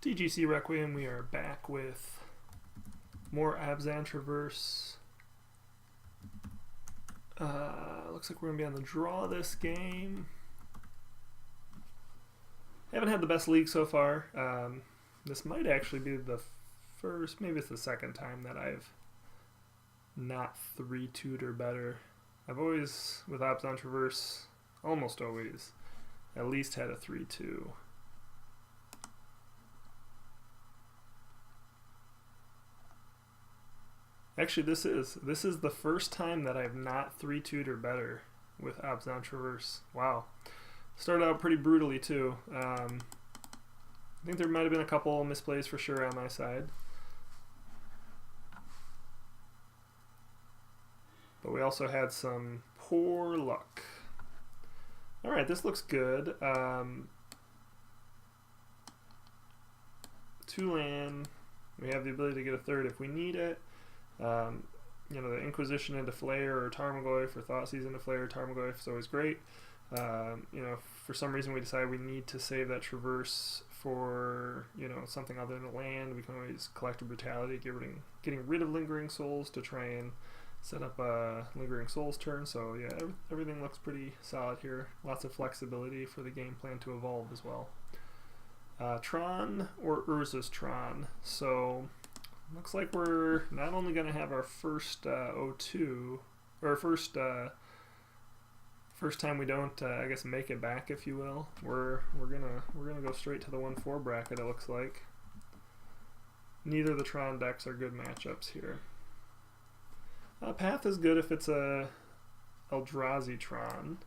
TGCRequiem, we are back with more Abzan Traverse. Looks like we're going to be on the draw this game. Haven't had the best league so far. This might actually be the first, maybe it's the second time that I've not 3-2'd or better. I've always, with Abzan Traverse, almost always, at least had a 3-2. Actually, this is the first time that I've not 3-2'd or better with Abzan Traverse. Wow. Started out pretty brutally too. I think there might have been a couple misplays for sure on my side. But we also had some poor luck. Alright, this looks good. 2 land. We have the ability to get a third if we need it. You know, the Inquisition into Flayer or Tarmogoyf or Thoughtseize into Flayer or Tarmogoyf is always great. You know, for some reason we decide we need to save that Traverse for, you know, something other than land. We can always collect a Brutality, getting rid of Lingering Souls to try and set up a Lingering Souls turn. So yeah, everything looks pretty solid here. Lots of flexibility for the game plan to evolve as well. Tron or Urza's Tron. So looks like we're not only going to have our first 0-2, or first time we don't, I guess, make it back, if you will. We're gonna go straight to the 1-4 bracket. It looks like neither of the Tron decks are good matchups here. Path is good if it's a Eldrazi Tron.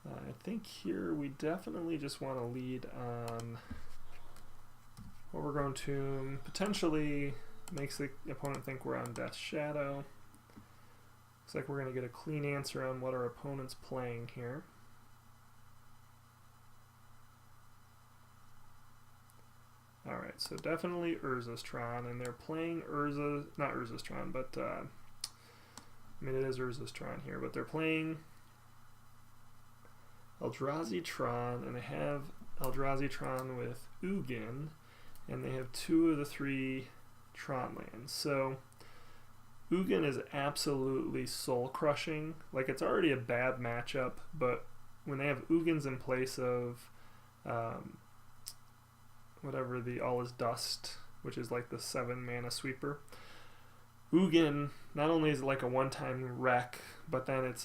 I think here we definitely just want to lead on what we're going to potentially makes the opponent think we're on Death's Shadow. Looks like we're going to get a clean answer on what our opponent's playing here. Alright, so definitely Urza's Tron, and they're playing not Urza's Tron, but I mean it is Urza's Tron here, but they're playing Eldrazi Tron, and they have Eldrazi Tron with Ugin, and they have 2 of the 3 Tron lands. So Ugin is absolutely soul crushing. Like, it's already a bad matchup, but when they have Ugins in place of whatever the All is Dust, which is like the 7 mana sweeper, Ugin not only is it like a one-time wreck, but then it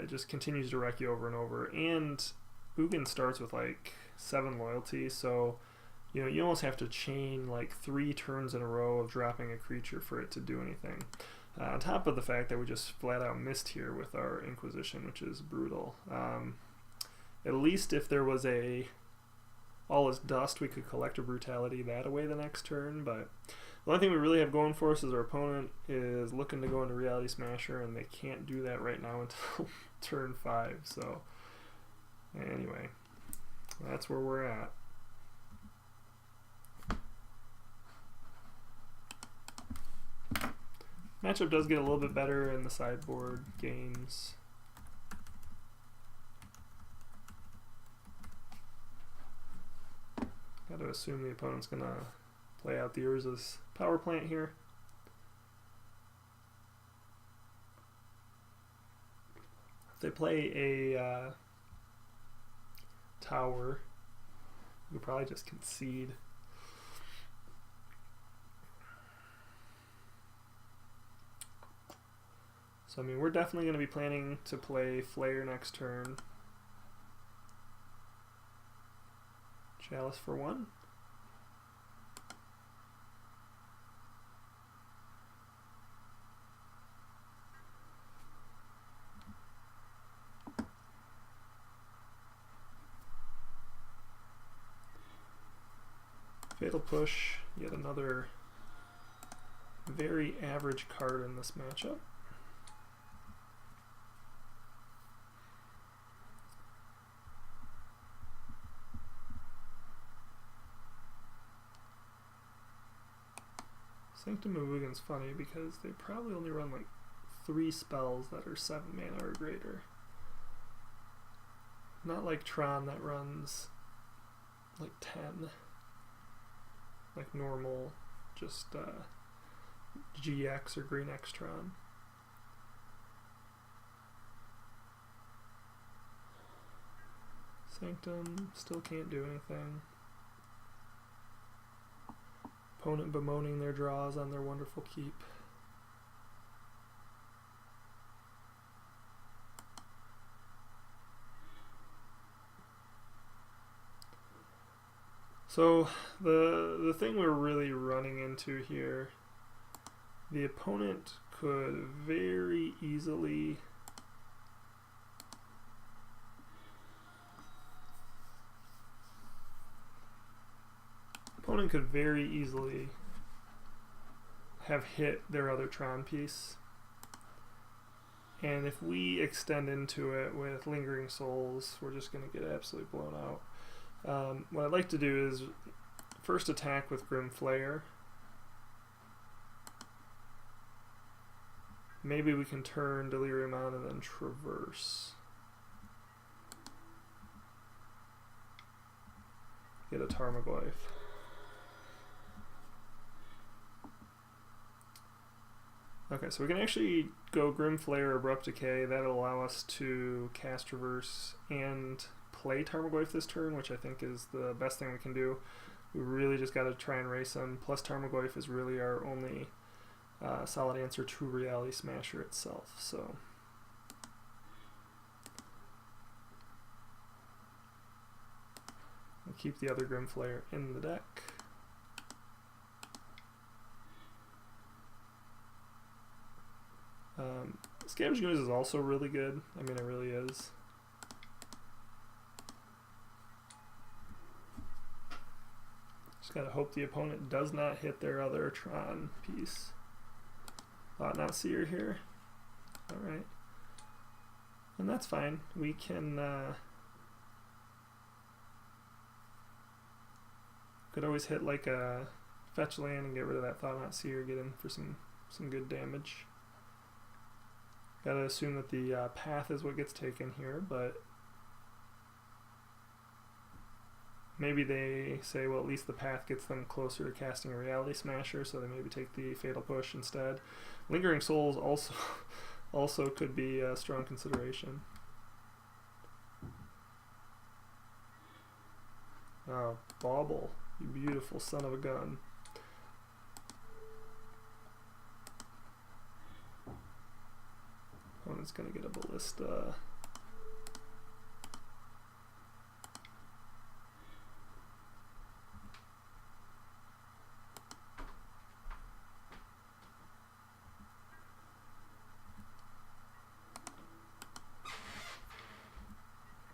just continues to wreck you over and over. And Ugin starts with like 7 loyalty, so you know you almost have to chain like 3 turns in a row of dropping a creature for it to do anything. On top of the fact that we just flat out missed here with our Inquisition, which is brutal. At least if there was a All is Dust, we could collect a Brutality that away the next turn, but the only thing we really have going for us is our opponent is looking to go into Reality Smasher, and they can't do that right now until turn 5. So anyway, that's where we're at. Matchup does get a little bit better in the sideboard games. Got to assume the opponent's going to play out the Urza's power plant here. If they play a tower, we probably just concede. So I mean, we're definitely going to be planning to play Flayer next turn. Chalice for 1. Fatal Push, yet another very average card in this matchup. Sanctum of Uggin's funny because they probably only run like 3 spells that are 7 mana or greater. Not like Tron that runs like 10. like normal, just GX or green X Tron. Sanctum, still can't do anything. Opponent bemoaning their draws on their wonderful keep. So the thing we're really running into here, the opponent could very easily have hit their other Tron piece, and if we extend into it with Lingering Souls, we're just going to get absolutely blown out. What I'd like to do is first attack with Grim Flayer. Maybe we can turn Delirium on and then Traverse. Get a Tarmogoyf. Okay, so we can actually go Grim Flayer, Abrupt Decay. That'll allow us to cast Traverse and play Tarmogoyf this turn, which I think is the best thing we can do. We really just got to try and race him. Plus Tarmogoyf is really our only solid answer to Reality Smasher itself. So we'll keep the other Grim Flayer in the deck. Scavenging Ooze is also really good. I mean, it really is. Just gotta hope the opponent does not hit their other Tron piece. Thought Not Seer here. Alright. And that's fine. We can could always hit like a fetch land and get rid of that Thought Not Seer, get in for some good damage. Gotta assume that the path is what gets taken here, but maybe they say, well, at least the path gets them closer to casting a Reality Smasher, so they maybe take the Fatal Push instead. Lingering Souls also could be a strong consideration. Oh, Bauble, you beautiful son of a gun. Opponent's gonna get a Ballista.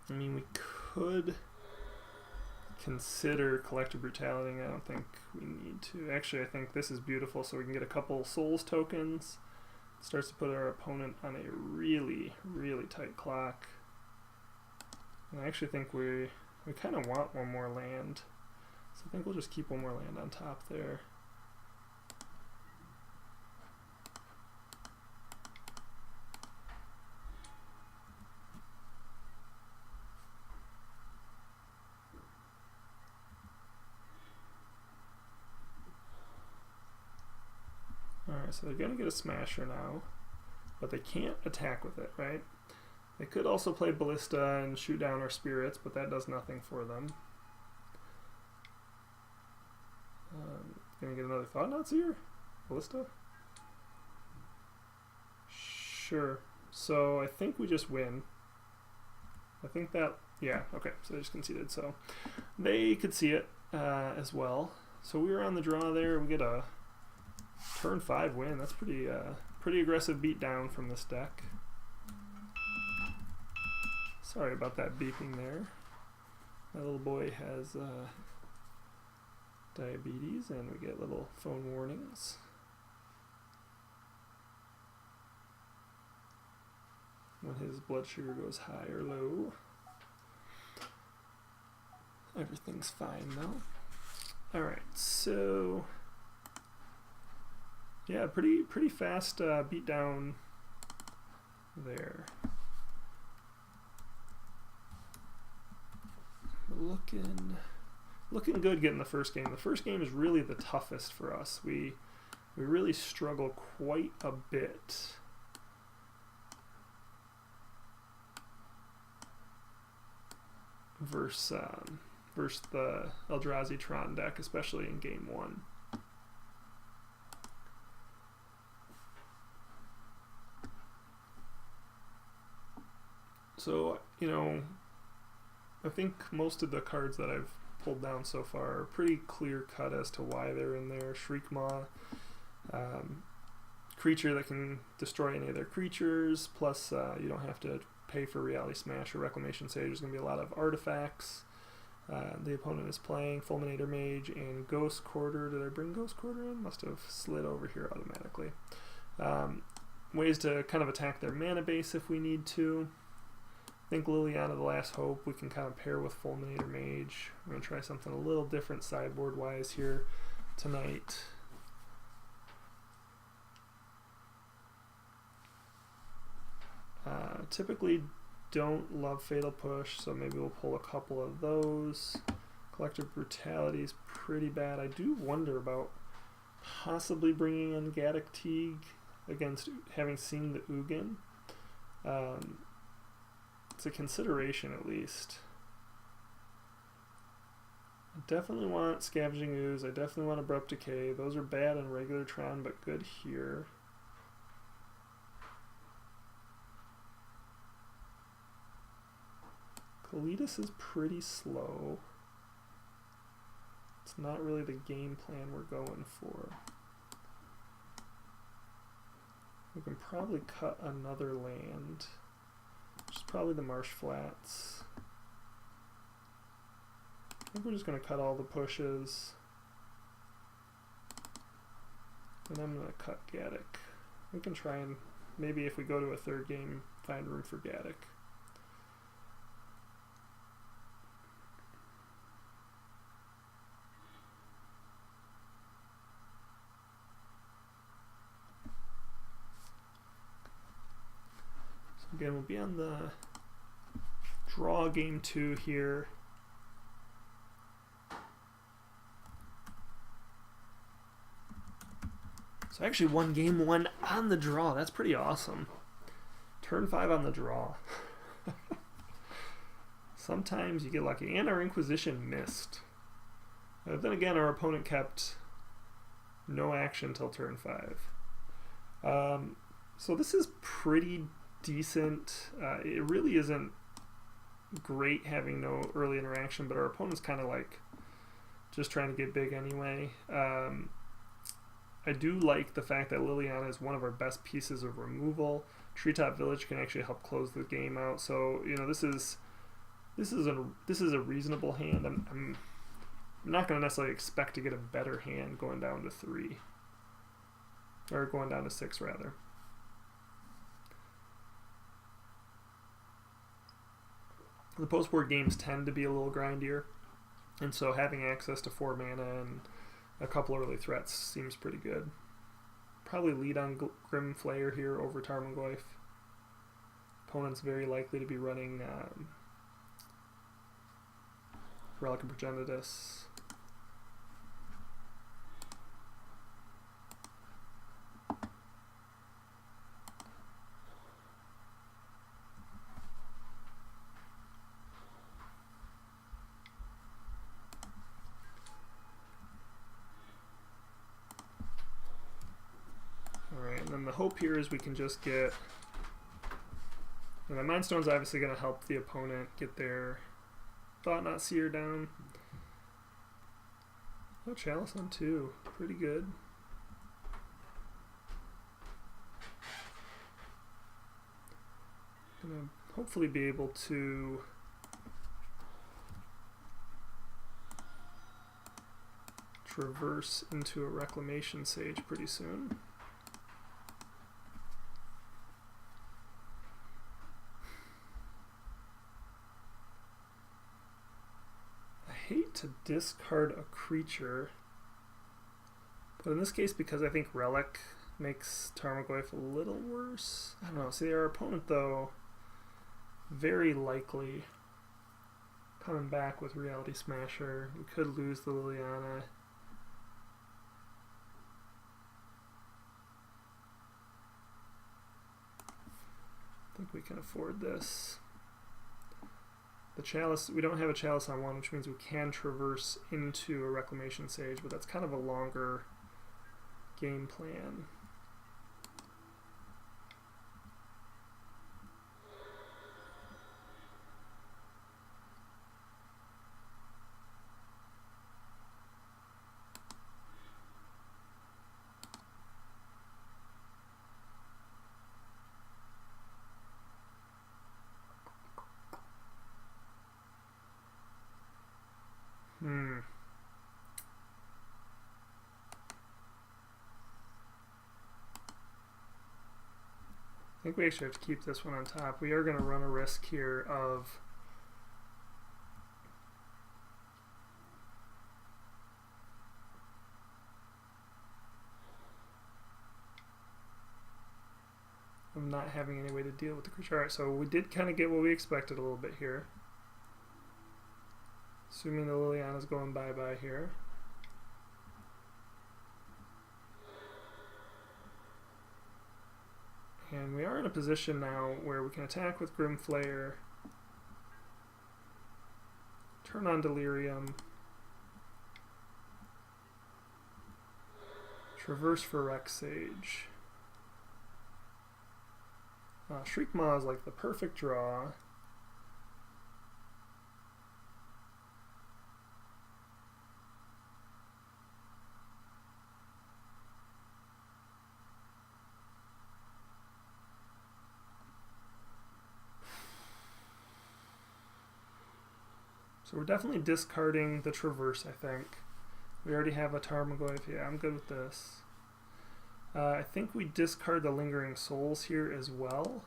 I mean, we could consider Collective Brutality. I don't think we need to. Actually, I think this is beautiful, so we can get a couple Souls tokens. Starts to put our opponent on a really, really tight clock. And I actually think we kind of want one more land. So I think we'll just keep one more land on top there. Alright, so they're going to get a Smasher now, but they can't attack with it, right? They could also play Ballista and shoot down our Spirits, but that does nothing for them. Going to get another Thought Not Seer? Ballista? Sure. So I think we just win. I think that, yeah, okay, so they just conceded. So they could see it as well. So we were on the draw there. We get a turn 5 win. That's pretty aggressive beatdown from this deck. Sorry about that beeping there. My little boy has diabetes, and we get little phone warnings. When his blood sugar goes high or low. Everything's fine though. Alright, so yeah, pretty fast beatdown there. looking good getting the first game. The first game is really the toughest for us. We really struggle quite a bit. Versus the Eldrazi Tron deck, especially in game 1. So, you know, I think most of the cards that I've pulled down so far are pretty clear cut as to why they're in there. Shriekmaw, creature that can destroy any of their creatures, plus you don't have to pay for Reality Smash or Reclamation Sage. There's going to be a lot of artifacts. The opponent is playing Fulminator Mage and Ghost Quarter. Did I bring Ghost Quarter in? Must have slid over here automatically. Ways to kind of attack their mana base if we need to. I think Liliana the Last Hope we can kind of pair with Fulminator Mage. We're going to try something a little different sideboard-wise here tonight. Typically don't love Fatal Push, so maybe we'll pull a couple of those. Collective Brutality is pretty bad. I do wonder about possibly bringing in Gaddock Teague against having seen the Ugin. It's a consideration at least. I definitely want Scavenging Ooze. I definitely want Abrupt Decay. Those are bad in regular Tron, but good here. Kalitas is pretty slow. It's not really the game plan we're going for. We can probably cut another land, which is probably the Marsh Flats. I think we're just going to cut all the pushes. And I'm going to cut Gaddock. We can try and, maybe if we go to a third game, find room for Gaddock. Again, we'll be on the draw game 2 here. So I actually won game 1 on the draw. That's pretty awesome. Turn 5 on the draw. Sometimes you get lucky. And our Inquisition missed. Then again, our opponent kept no action till turn 5. So this is pretty decent. It really isn't great having no early interaction, but our opponent's kind of like just trying to get big anyway. I do like the fact that Liliana is one of our best pieces of removal. Treetop Village can actually help close the game out. So you know, this is a reasonable hand. I'm not going to necessarily expect to get a better hand going down to 3, or going down to 6 rather. The post-board games tend to be a little grindier, and so having access to 4 mana and a couple early threats seems pretty good. Probably lead on Grim Flayer here over Tarmogoyf. Opponent's very likely to be running Relic of Progenitus. And then the hope here is we can just get, and the Mind Stone's obviously going to help the opponent get their Thought-Knot Seer down. Oh, Chalice on 2, pretty good. Gonna hopefully be able to traverse into a Reclamation Sage pretty soon. Hate to discard a creature, but in this case, because I think Relic makes Tarmogoyf a little worse. I don't know. See, our opponent, though, very likely coming back with Reality Smasher. We could lose the Liliana. I think we can afford this. The Chalice, we don't have a Chalice on one, which means we can traverse into a Reclamation Sage, but that's kind of a longer game plan. I think we actually have to keep this one on top. We are going to run a risk here of not having any way to deal with the creature. Alright, so we did kind of get what we expected a little bit here. Assuming the Liliana's going bye-bye here. And we are in a position now where we can attack with Grimflayer, turn on Delirium, traverse for Rex Sage. Shriekmaw is like the perfect draw. So we're definitely discarding the Traverse, I think. We already have a Tarmogoyf. Yeah, I'm good with this. I think we discard the Lingering Souls here as well.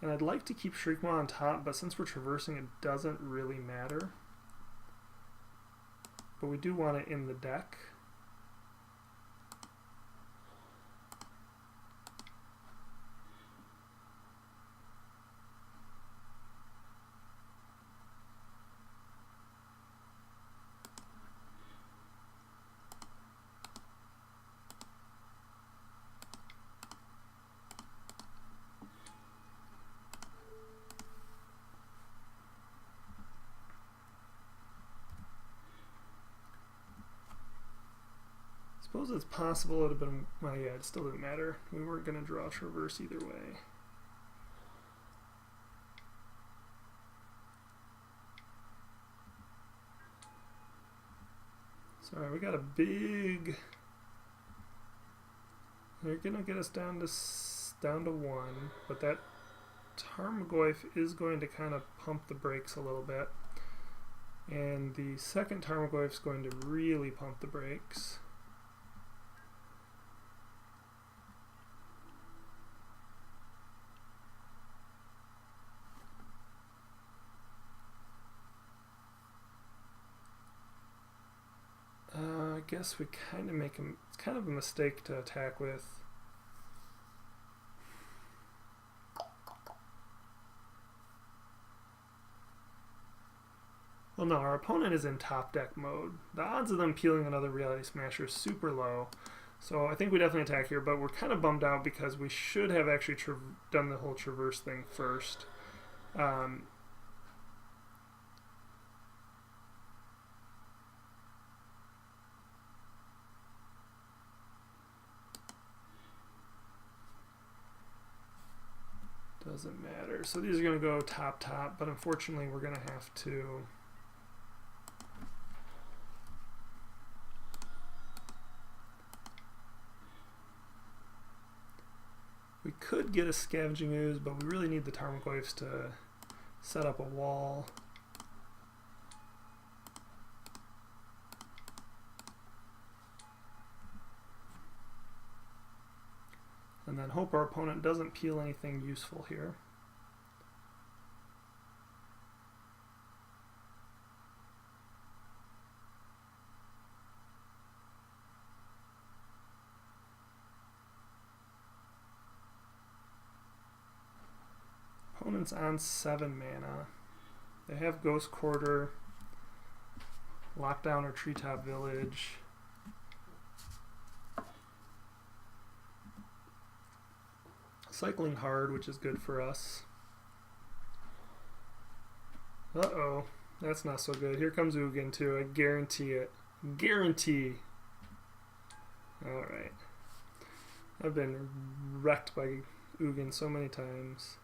And I'd like to keep Shriekmaw on top, but since we're traversing, it doesn't really matter. But we do want it in the deck. I suppose it's possible it would have been, well yeah, it still didn't matter. We weren't going to draw Traverse either way. Sorry, we got a big, they're going to get us down to 1, but that Tarmogoyf is going to kind of pump the brakes a little bit. And the second Tarmogoyf is going to really pump the brakes. I guess we kind of make him, it's kind of a mistake to attack with. Well no, our opponent is in top deck mode. The odds of them peeling another Reality Smasher is super low. So I think we definitely attack here, but we're kind of bummed out because we should have actually done the whole Traverse thing first. Doesn't matter. So these are going to go top, but unfortunately we're going to have to we could get a Scavenging Ooze, but we really need the Tarmogoyfs to set up a wall. And then hope our opponent doesn't peel anything useful here. Opponent's on 7 mana. They have Ghost Quarter, Lockdown or Treetop Village. Cycling Hard, which is good for us. Uh-oh, that's not so good. Here comes Ugin too, I guarantee it. Guarantee. Alright. I've been wrecked by Ugin so many times.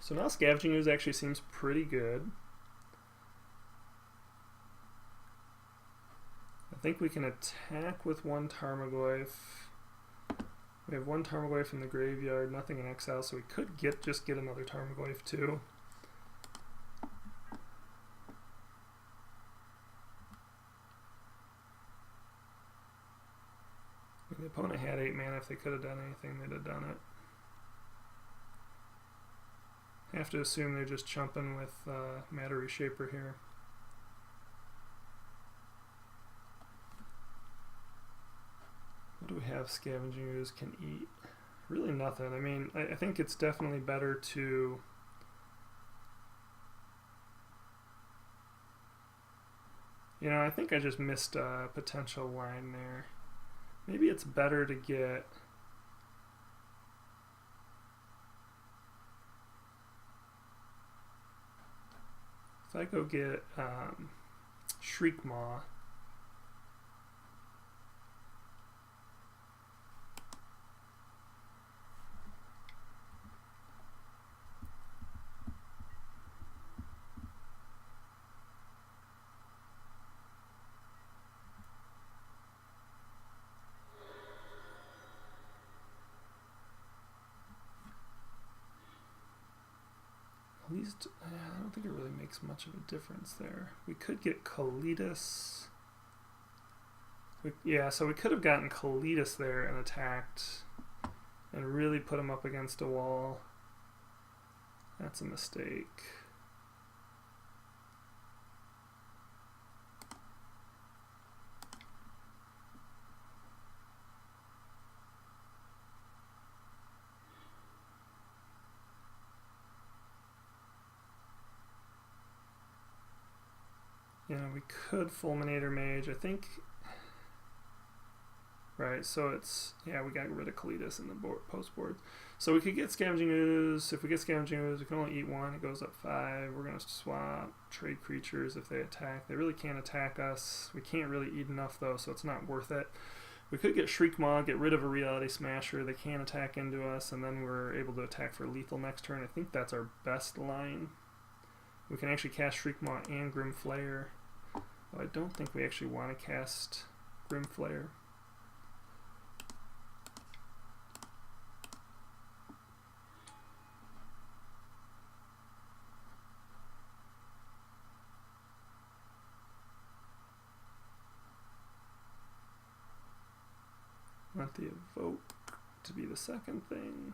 So now Scavenging Ooze actually seems pretty good. I think we can attack with one Tarmogoyf. We have one Tarmogoyf in the graveyard, nothing in exile, so we could just get another Tarmogoyf too. The opponent had 8 mana. If they could have done anything, they'd have done it. Have to assume they're just chumping with Matter Reshaper here. What do we have Scavenging Ooze can eat? Really nothing. I mean, I think it's definitely better to... You know, I think I just missed a potential line there. Maybe it's better to get... If I go get Shriekmaw, at least, I don't think it really makes much of a difference there. We could get Kalitas. Yeah, so we could have gotten Kalitas there and attacked and really put him up against a wall. That's a mistake. You know, we could Fulminator Mage, I think. Right, so it's, yeah, we got rid of Kalitas in the post board. So we could get Scavenging Ooze. If we get Scavenging Ooze, we can only eat 1. It goes up 5. We're going to swap, trade creatures if they attack. They really can't attack us. We can't really eat enough, though, so it's not worth it. We could get Shriekmaw, get rid of a Reality Smasher. They can't attack into us, and then we're able to attack for lethal next turn. I think that's our best line. We can actually cast Shriekmaw and Grimflayer. Oh, I don't think we actually want to cast Grimflayer. Want the Evoke to be the second thing.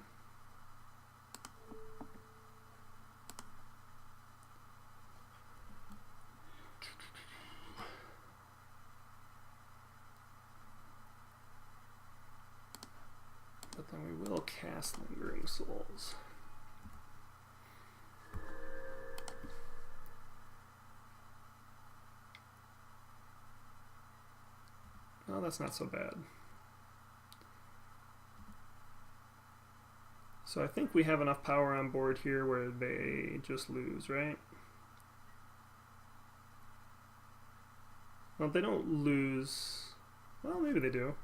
But then we will cast Lingering Souls. Oh, that's not so bad. So I think we have enough power on board here where they just lose, right? Well, they don't lose. Well, maybe they do.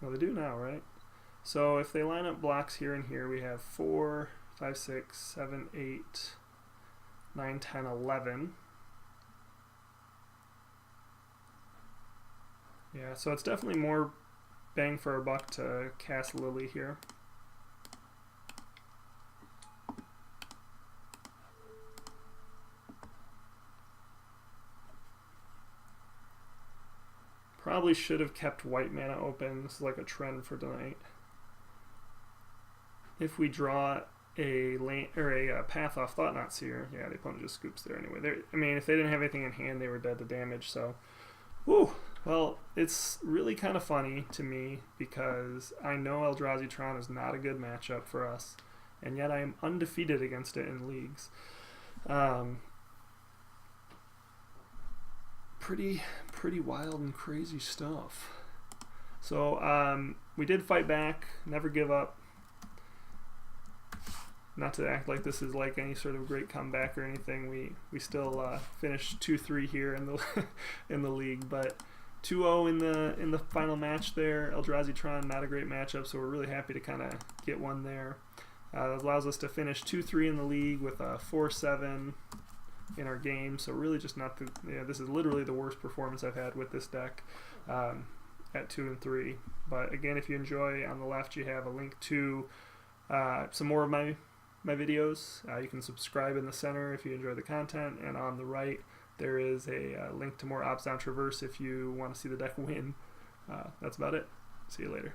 Well, they do now, right? So if they line up blocks here and here, we have 4, 5, 6, 7, 8, 9, 10, 11. Yeah, so it's definitely more bang for our buck to cast Lily here. Probably should have kept white mana open. This is like a trend for tonight. If we draw a lane or a Path off Thought-Knot Seer, yeah, the opponent just scoops there anyway. I mean, if they didn't have anything in hand, they were dead to damage. So, whew, Well, it's really kind of funny to me because I know Eldrazi Tron is not a good matchup for us, and yet I am undefeated against it in leagues. Pretty wild and crazy stuff. So we did fight back, never give up. Not to act like this is like any sort of great comeback or anything. We still finished 2-3 here in the in the league, but 2-0 in the final match there. Eldrazi Tron, not a great matchup, so we're really happy to kind of get one there. That allows us to finish 2-3 in the league with a 4-7 in our game. So really just not the, this is literally the worst performance I've had with this deck at 2 and 3. But again, if you enjoy, on the left you have a link to some more of my videos. You can subscribe in the center if you enjoy the content, and on the right there is a link to more Abzan Traverse if you want to see the deck win. That's about it. See you later.